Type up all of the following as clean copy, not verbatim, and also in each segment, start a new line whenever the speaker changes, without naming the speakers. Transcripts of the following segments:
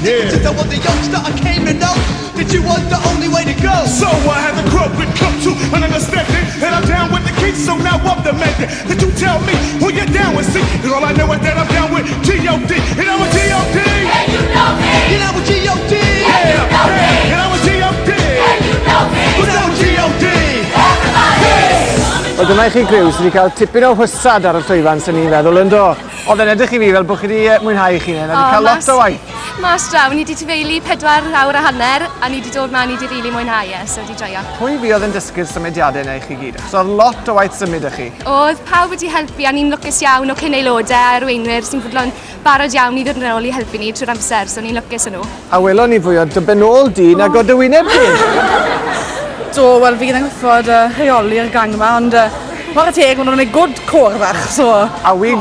Since I was a youngster, I came to know that you was the only way to go.
So I had to grow and come to an understanding, and I'm down with the kids, so now I'm demanding that you tell me who you're down with. See, and all I know is that I'm down with G.O.D. And I'm a G.O.D.
And you know me.
And I'm a G.O.D.
And you know me.
And I'm a G.O.D.
And you know me.
But I'm a G.O.D.
Wel dyma i chi Griw sydd wedi cael tipyn o hwysad ar y llwyfan sy'n ni'n feddwl yn do. Oedd e'n edrych i fi fel bod chi wedi mwynhau chi hyn, a wedi cael lot o waith.
Mas draw, ni wedi tyfeili 4 awr a hanner a ni wedi dod ma, ni wedi rili mwynhau so wedi joio.
Pwy fi oedd yn dysgu'r symudiadau neu chi gyd? So oedd lot o waith symud â chi.
Oedd pawb wedi helpu a ni'n lwcus iawn o cyn aelodau a arweinwyr sy'n fodlon barod iawn i ddod yn ôl i helpu ni trwy'r amser, so ni'n lwcus yn nhw.
A welon ni fwy o dybenol di nag o dy wyneb di.
Do, wel fi gyda'n gyffod rheoli'r gang yma, ond mae'r teg, maen nhw'n gwneud gwrdd cwr fach, so...
A wy'n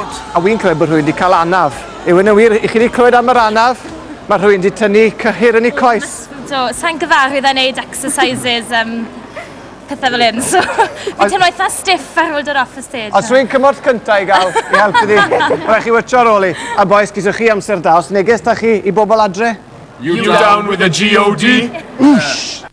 clywed bod rhywun wedi cael anaf. Yw yn y wir, i chi wedi clywed am yr anaf? Mae rhywun wedi tynnu cyhyr yn ei coes.
So, sa'n gyfarwydd a wneud exercises, pethau fel hyn, so... Fi teimlo eitha stiff ar ôl dod off y stage.
Os rwy'n cymorth cyntaf i gael, i helpu di, rhaid chi wytio ar ôl i. A boes, gyswch chi amser da, os neges da chi i bobl adre?
You down with the G.O.D.?
Whoosh!